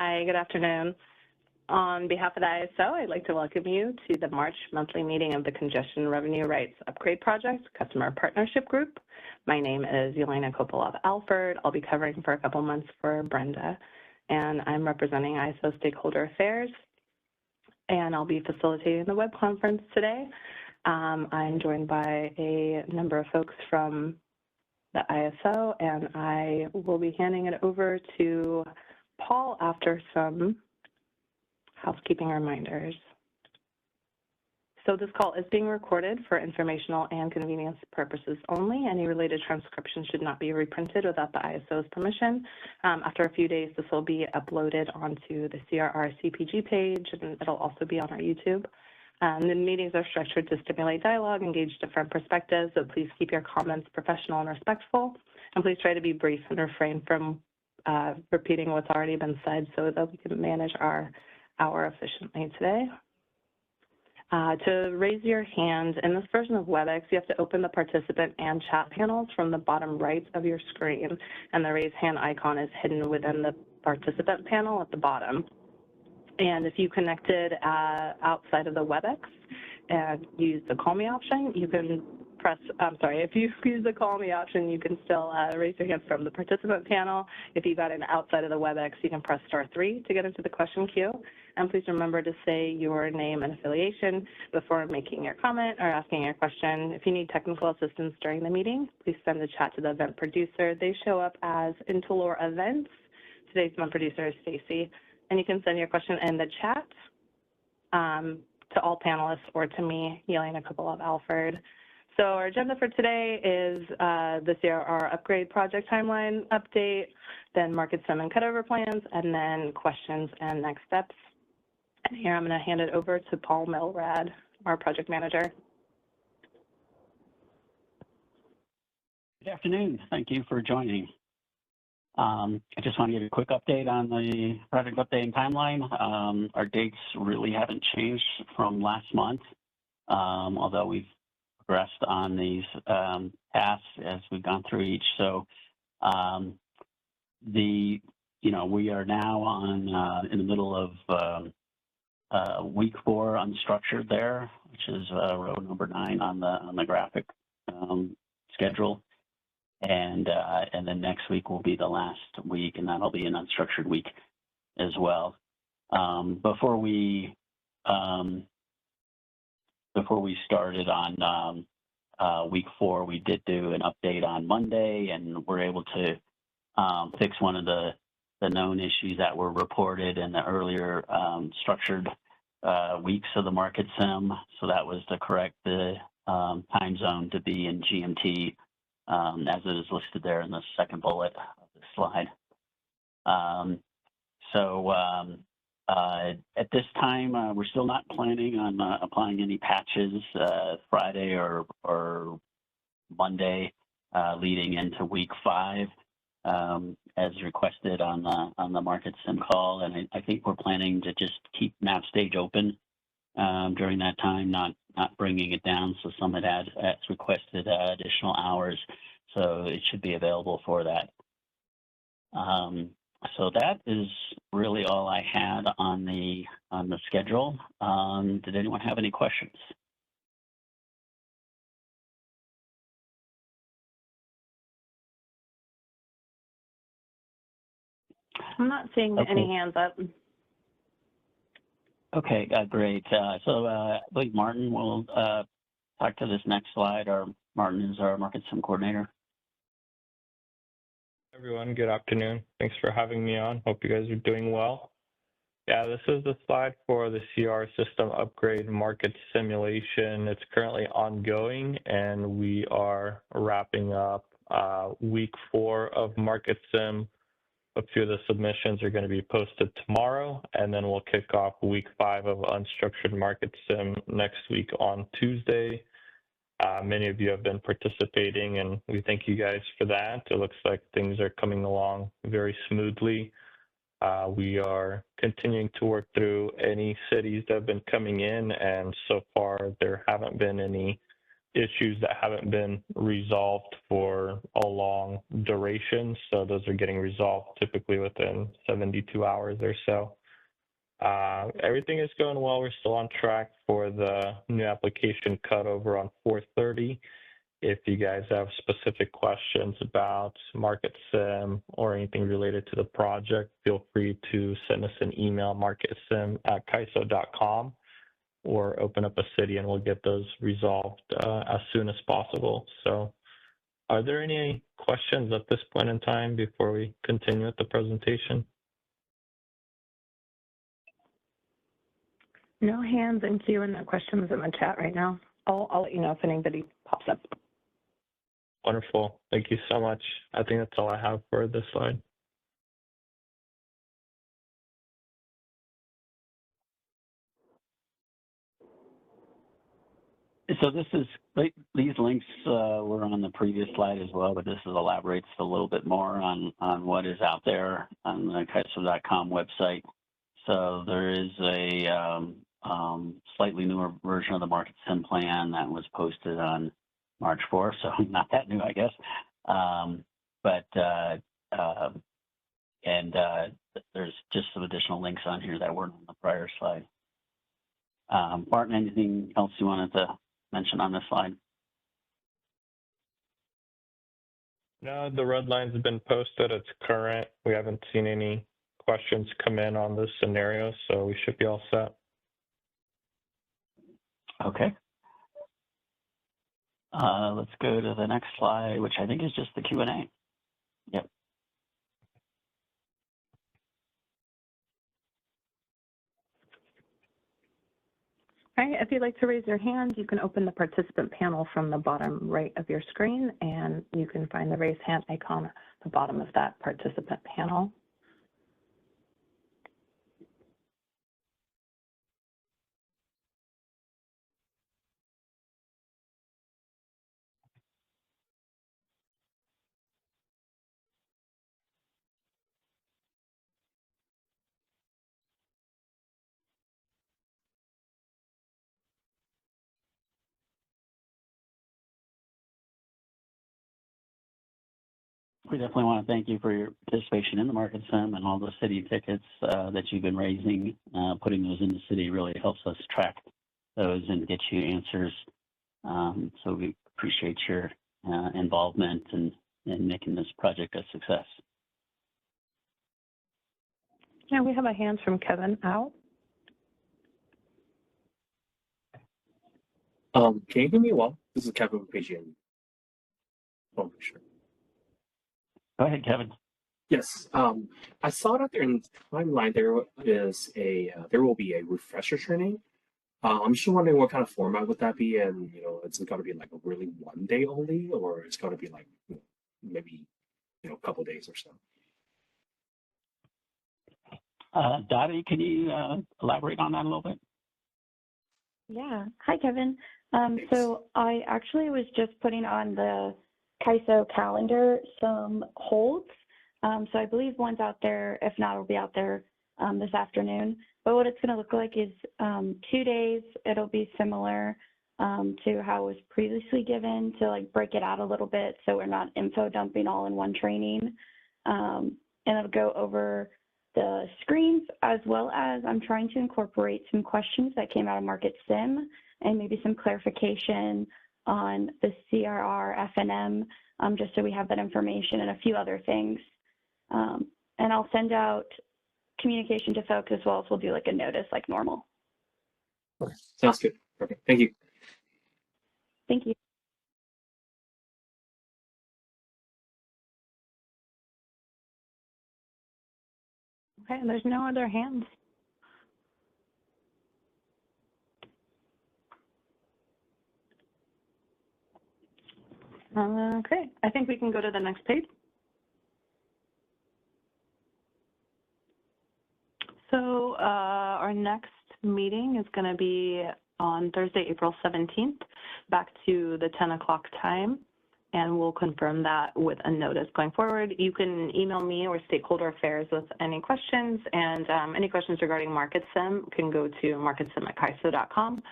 Hi, good afternoon. On behalf of the ISO, I'd like to welcome you to the March monthly meeting of the Congestion Revenue Rights Upgrade Project Customer Partnership Group. My name is Yelena Kopolov-Alford. I'll be covering for a couple months for Brenda, and I'm representing ISO Stakeholder Affairs, and I'll be facilitating the web conference today. I'm joined by a number of folks from the ISO, and I will be handing it over to Paul after some housekeeping reminders. So this call is being recorded for informational and convenience purposes only. Any related transcription should not be reprinted without the ISO's permission. After a few days, this will be uploaded onto the CRR CPG page, and it'll also be on our YouTube. The meetings are structured to stimulate dialogue, engage different perspectives, so please keep your comments professional and respectful, and please try to be brief and refrain from repeating what's already been said so that we can manage our hour efficiently today. To raise your hand, in this version of WebEx, you have to open the participant and chat panels from the bottom right of your screen, and the raise hand icon is hidden within the participant panel at the bottom. And if you connected outside of the WebEx and use the call me option, you can press, if you use the call me option, you can still raise your hand from the participant panel. If you got in outside of the WebEx, you can press *3 to get into the question queue. And please remember to say your name and affiliation before making your comment or asking your question. If you need technical assistance during the meeting, please send the chat to the event producer. They show up as Intolor Events. Today's event producer is Stacy. And you can send your question in the chat to all panelists or to me, Yelena Kopolov-Alford. So our agenda for today is the CRR upgrade project timeline update, then market sim and cutover plans, and then questions and next steps. And here I'm going to hand it over to Paul Milrad, our project manager. Good afternoon. Thank you for joining. I just want to give you a quick update on the project update and timeline. Our dates really haven't changed from last month, although we've progressed on these tasks as we've gone through each. So we are now on in the middle of week 4 unstructured there, which is row number 9 on the graphic schedule. And then next week will be the last week, and that'll be an unstructured week as well. Before we started on week 4, we did do an update on Monday, and we're able to fix one of the known issues that were reported in the earlier structured weeks of the market sim. So that was to correct the time zone to be in GMT. As it is listed there in the second bullet of the slide. At this time, we're still not planning on applying any patches Friday or Monday leading into week 5 as requested on the market sim call. And I think we're planning to just keep map stage open during that time, not bringing it down. So some had requested additional hours, so it should be available for that. So that is really all I had on the schedule. Did anyone have any questions? I'm not seeing any hands up. Okay, great. So I believe Martin will talk to this next slide. Martin is our market sim coordinator. Everyone, good afternoon. Thanks for having me on. Hope you guys are doing well. Yeah, this is the slide for the CR system upgrade market simulation. It's currently ongoing, and we are wrapping up week 4 of market sim. A few of the submissions are going to be posted tomorrow, and then we'll kick off week 5 of unstructured market sim next week on Tuesday. Many of you have been participating, and we thank you guys for that. It looks like things are coming along very smoothly. We are continuing to work through any cities that have been coming in, and so far there haven't been any issues that haven't been resolved for a long duration. So those are getting resolved typically within 72 hours or so. Everything is going well. We're still on track for the new application cutover on 4/30. If you guys have specific questions about Market Sim or anything related to the project, feel free to send us an email, marketsim@kaiso.com, or open up a city and we'll get those resolved as soon as possible. So are there any questions at this point in time before we continue with the presentation? No hands and Q and no questions in the chat right now. I'll let you know if anybody pops up. Wonderful. Thank you so much. I think that's all I have for this slide. So these links were on the previous slide as well, but this elaborates a little bit more on what is out there on the kaiso.com website. So there is a slightly newer version of the Market Sim plan that was posted on March 4th, so not that new, I guess. There's just some additional links on here that weren't on the prior slide. Barton, anything else you wanted to mention on this slide? No, the red lines have been posted. It's current. We haven't seen any questions come in on this scenario, so we should be all set. Okay. Let's go to the next slide, which I think is just the Q&A. Yep. All right, if you'd like to raise your hand, you can open the participant panel from the bottom right of your screen, and you can find the raise hand icon at the bottom of that participant panel. We definitely want to thank you for your participation in the Market Sim and all the city tickets that you've been raising. Putting those in the city really helps us track those and get you answers. So we appreciate your involvement in making this project a success. Yeah, we have a hand from Kevin out. Can you hear me well? This is Kevin with PGN. Oh, sure. Go ahead, Kevin. Yes, I saw that in the timeline there will be a refresher training. I'm just wondering what kind of format would that be, and is it going to be like a really one day only, or it's going to be like maybe a couple days or so? Dottie, can you elaborate on that a little bit? Yeah. Hi, Kevin. So I actually was just putting on the Kaiso calendar some holds. So I believe one's out there. If not, it'll be out there this afternoon. But what it's going to look like is 2 days. It'll be similar to how it was previously given, to like break it out a little bit so we're not info dumping all in one training. And it'll go over the screens, as well as I'm trying to incorporate some questions that came out of Market Sim and maybe some clarification on the CRR, FNM, just so we have that information and a few other things. And I'll send out communication to folks as well as we'll do like a notice like normal. Okay. Sounds good. Perfect. Thank you. Thank you. Okay, there's no other hands. Okay, I think we can go to the next page. So our next meeting is going to be on Thursday, April 17th, back to the 10 o'clock time, and we'll confirm that with a notice going forward. You can email me or Stakeholder Affairs with any questions, and any questions regarding Market Sim can go to marketsim@kaiso.com.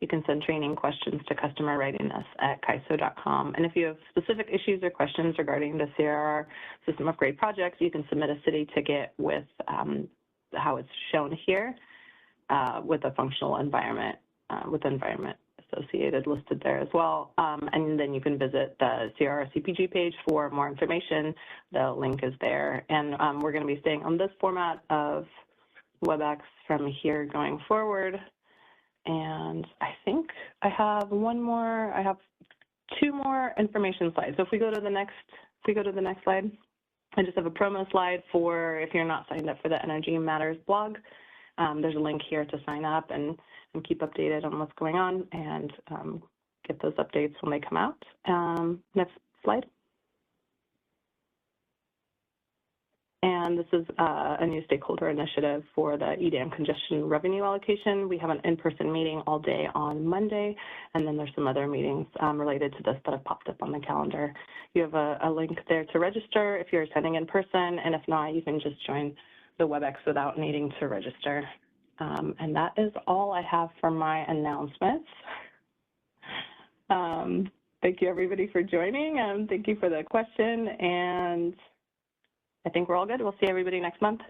You can send training questions to customerreadiness@kaiso.com. And if you have specific issues or questions regarding the CRR system upgrade projects, you can submit a city ticket with how it's shown here with a functional environment, with environment associated listed there as well. And then you can visit the CRR CPG page for more information. The link is there. And we're going to be staying on this format of WebEx from here going forward. And I think I have two more information slides. So if we go to the next slide, I just have a promo slide for if you're not signed up for the Energy Matters blog. There's a link here to sign up and keep updated on what's going on and get those updates when they come out. Next slide. And this is a new stakeholder initiative for the EDAM congestion revenue allocation. We have an in-person meeting all day on Monday, and then there's some other meetings related to this that have popped up on the calendar. You have a link there to register if you're attending in person, and if not, you can just join the WebEx without needing to register. And that is all I have for my announcements. Thank you, everybody, for joining. Thank you for the question, and I think we're all good. We'll see everybody next month.